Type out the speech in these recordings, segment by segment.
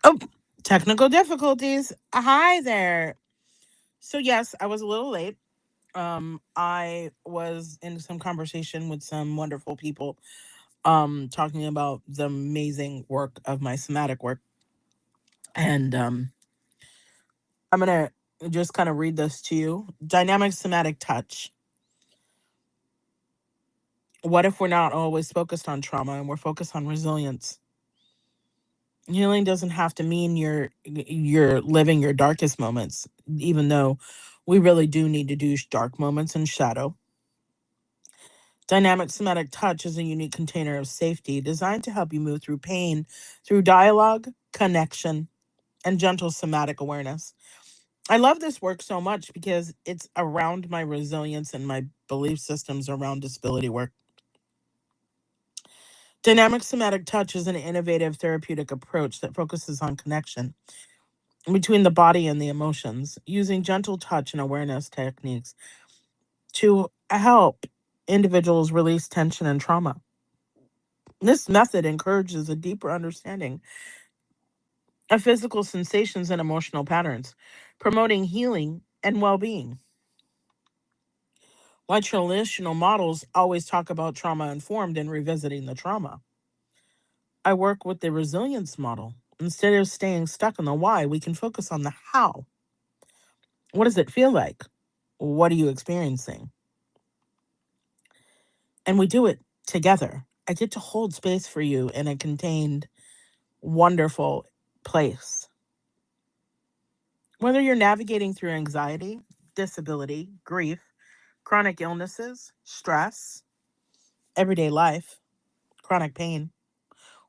Oh, technical difficulties. Hi there. So yes, I was a little late. I was in some conversation with some wonderful people, talking about the amazing work of my somatic work. And I'm gonna just kind of read this to you. Dynamic somatic touch. What if we're not always focused on trauma and we're focused on resilience? Healing doesn't have to mean you're living your darkest moments, even though we really do need to do dark moments in shadow. Dynamic somatic touch is a unique container of safety designed to help you move through pain through dialogue, connection, and gentle somatic awareness. I love this work so much because it's around my resilience and my belief systems around disability work. Dynamic somatic touch is an innovative therapeutic approach that focuses on connection between the body and the emotions, using gentle touch and awareness techniques to help individuals release tension and trauma. This method encourages a deeper understanding of physical sensations and emotional patterns, promoting healing and well being. While traditional models always talk about trauma informed and revisiting the trauma, I work with the resilience model. Instead of staying stuck on the why, we can focus on the how. What does it feel like? What are you experiencing? And we do it together. I get to hold space for you in a contained, wonderful place. Whether you're navigating through anxiety, disability, grief, chronic illnesses, stress, everyday life, chronic pain,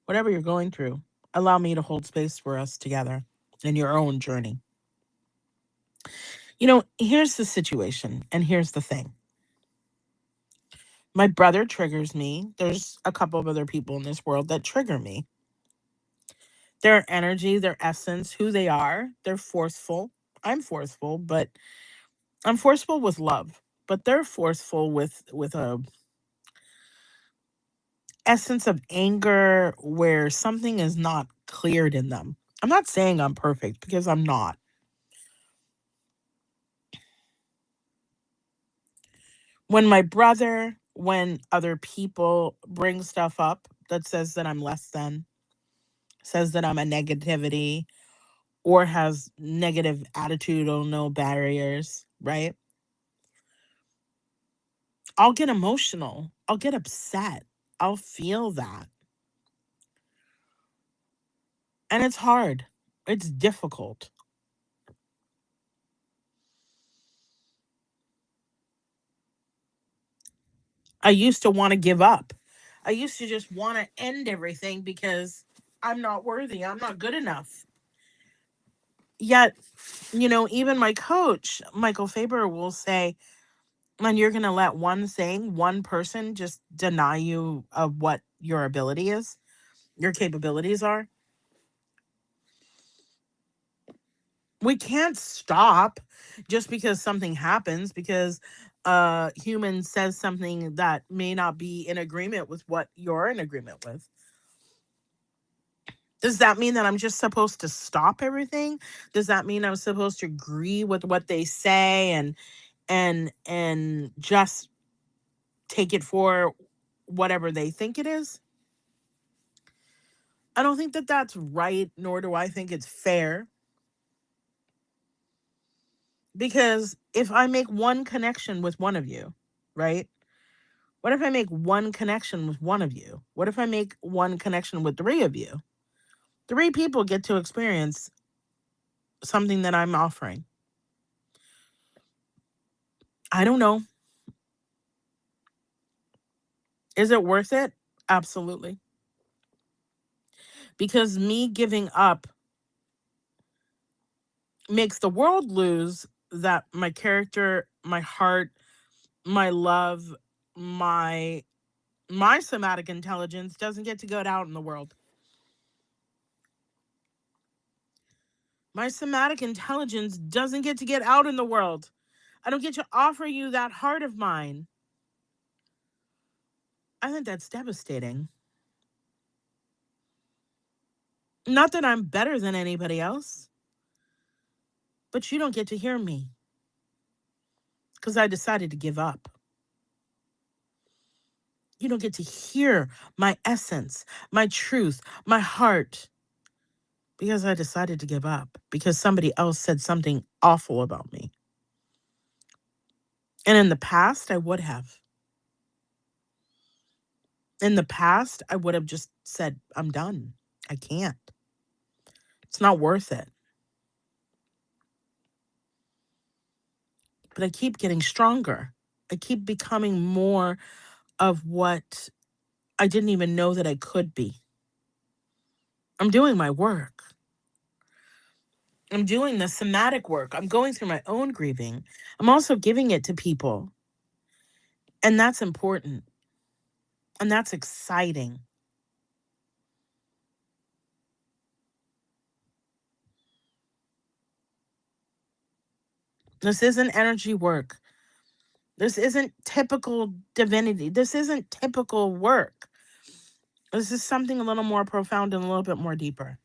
whatever you're going through, allow me to hold space for us together in your own journey. Here's the situation, and here's the thing. My brother triggers me. There's a couple of other people in this world that trigger me. Their energy, their essence, who they are, they're forceful. I'm forceful, but I'm forceful with love. But they're forceful with a essence of anger where something is not cleared in them. I'm not saying I'm perfect because I'm not. When other people bring stuff up that says that I'm less than, says that I'm a negativity, or has negative attitude or no barriers, right? I'll get emotional. I'll get upset. I'll feel that. And it's hard. It's difficult. I used to want to give up. I used to just want to end everything because I'm not worthy. I'm not good enough. Yet, even my coach, Michael Faber, will say, and you're going to let one thing, one person just deny you of what your ability is, your capabilities are. We can't stop just because something happens, because human says something that may not be in agreement with what you're in agreement with. Does that mean that I'm just supposed to stop everything? Does that mean I'm supposed to agree with what they say and just take it for whatever they think it is? I don't think that that's right, nor do I think it's fair. Because if I make one connection with one of you, right? What if I make one connection with one of you? What if I make one connection with three of you? Three people get to experience something that I'm offering. I don't know. Is it worth it? Absolutely. Because me giving up makes the world lose that my character, my heart, my love, my my somatic intelligence doesn't get to go out in the world. My somatic intelligence doesn't get to get out in the world. I don't get to offer you that heart of mine. I think that's devastating. Not that I'm better than anybody else, but you don't get to hear me because I decided to give up. You don't get to hear my essence, my truth, my heart, because I decided to give up because somebody else said something awful about me. And in the past, I would have. In the past, I would have just said, I'm done. I can't. It's not worth it. But I keep getting stronger. I keep becoming more of what I didn't even know that I could be. I'm doing my work. I'm doing the somatic work. I'm going through my own grieving. I'm also giving it to people. And that's important. And that's exciting. This isn't energy work. This isn't typical divinity. This isn't typical work. This is something a little more profound and a little bit more deeper.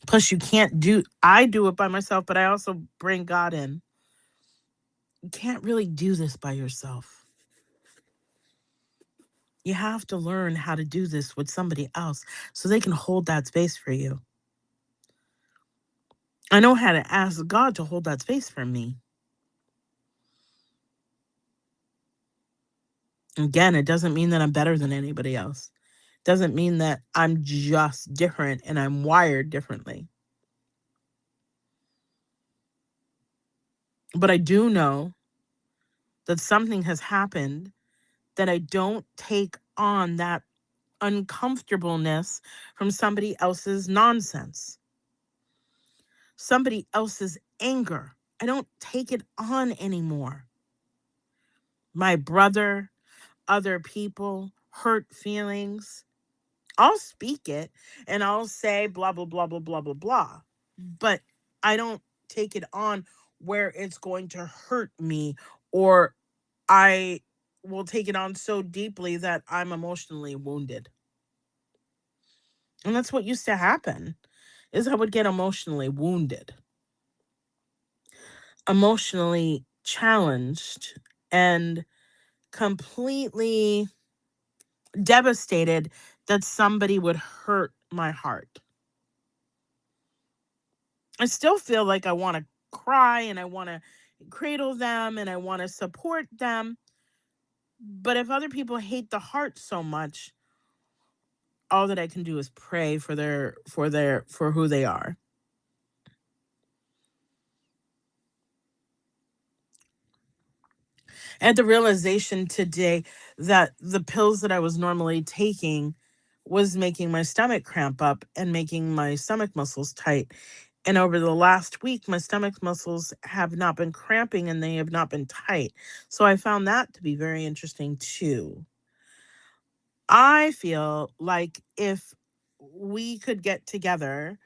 Plus, I do it by myself, but I also bring God in. You can't really do this by yourself. You have to learn how to do this with somebody else so they can hold that space for you. I know how to ask God to hold that space for me. Again, it doesn't mean that I'm better than anybody else. It doesn't mean that I'm just different and I'm wired differently. But I do know that something has happened that I don't take on that uncomfortableness from somebody else's nonsense, somebody else's anger. I don't take it on anymore. My brother, other people, hurt feelings. I'll speak it and I'll say blah, blah, blah, blah, blah, blah, blah. But I don't take it on where it's going to hurt me, or I will take it on so deeply that I'm emotionally wounded. And that's what used to happen is I would get emotionally wounded, emotionally challenged, and completely devastated that somebody would hurt my heart. I still feel like I want to cry and I want to cradle them and I want to support them. But if other people hate the heart so much, all that I can do is pray for who they are. I had the realization today that the pills that I was normally taking was making my stomach cramp up and making my stomach muscles tight. And over the last week, my stomach muscles have not been cramping and they have not been tight. So I found that to be very interesting too. I feel like if we could get together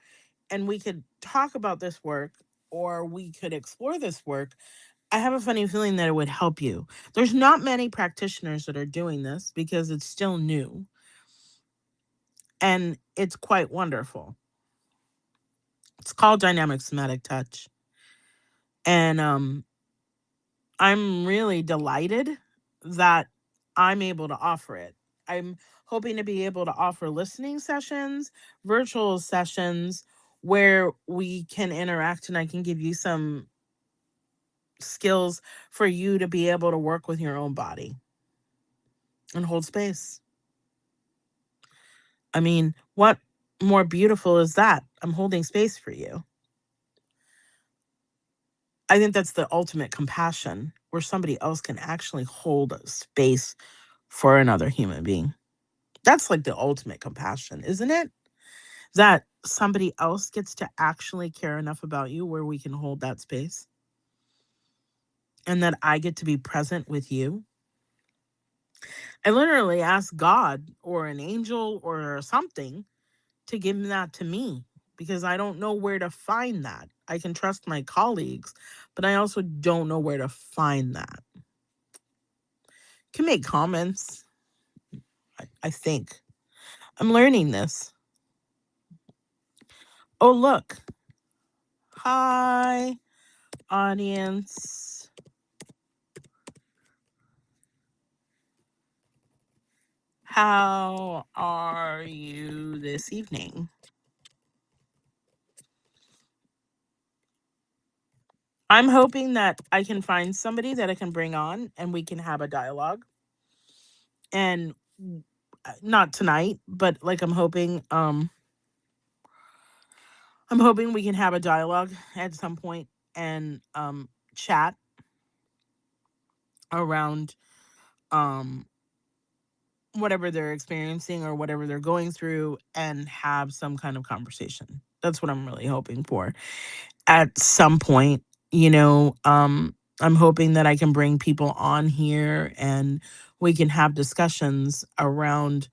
and we could talk about this work or we could explore this work, I have a funny feeling that it would help you. There's not many practitioners that are doing this because it's still new and it's quite wonderful. It's called dynamic somatic touch. And I'm really delighted that I'm able to offer it. I'm hoping to be able to offer listening sessions, virtual sessions where we can interact and I can give you some skills for you to be able to work with your own body and hold space. I mean, what more beautiful is that? I'm holding space for you. I think that's the ultimate compassion where somebody else can actually hold a space for another human being. That's like the ultimate compassion, isn't it? That somebody else gets to actually care enough about you where we can hold that space and that I get to be present with you. I literally asked God or an angel or something to give that to me because I don't know where to find that. I can trust my colleagues, but I also don't know where to find that. Can make comments. I think I'm learning this. Oh, look. Hi, audience. How are you this evening? I'm hoping that I can find somebody that I can bring on and we can have a dialogue. And not tonight, but like I'm hoping we can have a dialogue at some point and chat around um whatever they're experiencing or whatever they're going through and have some kind of conversation. That's what I'm really hoping for. At some point, you know, I'm hoping that I can bring people on here and we can have discussions around,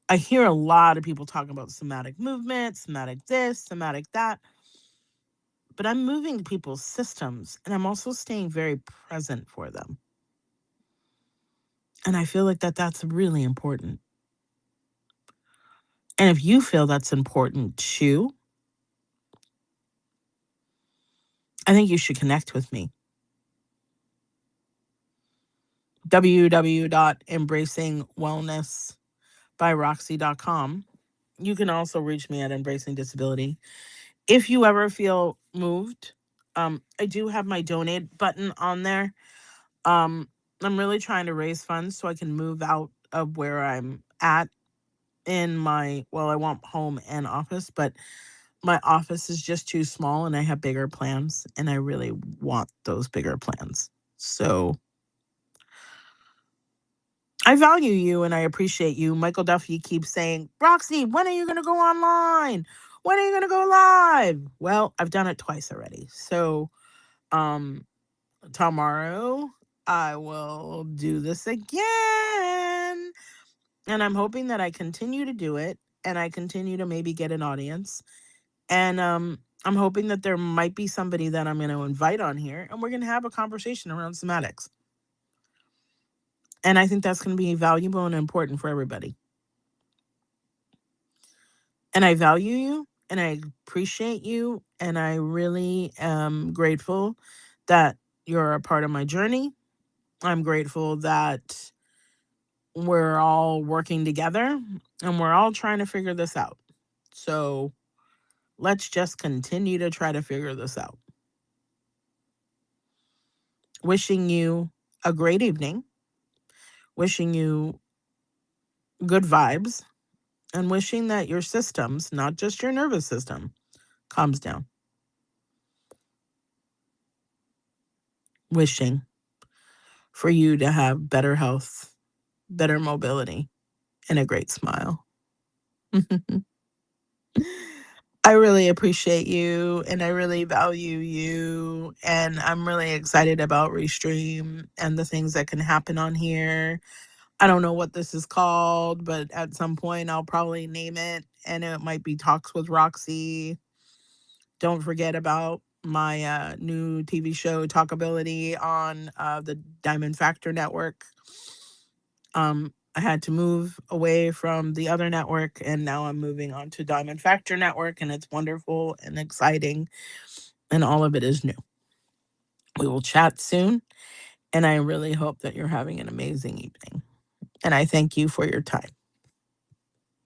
I hear a lot of people talking about somatic movement, somatic this, somatic that, but I'm moving people's systems and I'm also staying very present for them. And I feel like that's really important. And if you feel that's important too, I think you should connect with me. www.embracingwellnessbyroxy.com. You can also reach me at Embracing Disability. If you ever feel moved, I do have my donate button on there. Um, I'm really trying to raise funds so I can move out of where I'm at in my, well, I want home and office, but my office is just too small and I have bigger plans and I really want those bigger plans. So I value you and I appreciate you. Michael Duffy keeps saying, Roxy, when are you going to go online? When are you going to go live? Well, I've done it twice already. So, um, tomorrow I will do this again. And I'm hoping that I continue to do it and I continue to maybe get an audience. And I'm hoping that there might be somebody that I'm going to invite on here and we're going to have a conversation around somatics. And I think that's going to be valuable and important for everybody. And I value you and I appreciate you. And I really am grateful that you're a part of my journey. I'm grateful that we're all working together and we're all trying to figure this out. So let's just continue to try to figure this out. Wishing you a great evening, wishing you good vibes, and wishing that your systems, not just your nervous system, calms down. Wishing for you to have better health, better mobility, and a great smile. I really appreciate you and I really value you. And I'm really excited about Restream and the things that can happen on here. I don't know what this is called, but at some point I'll probably name it and it might be Talks with Roxy. Don't forget about my new TV show, Talkability, on the Diamond Factor Network. I had to move away from the other network and now I'm moving on to Diamond Factor Network and it's wonderful and exciting and all of it is new. We will chat soon and I really hope that you're having an amazing evening. And I thank you for your time.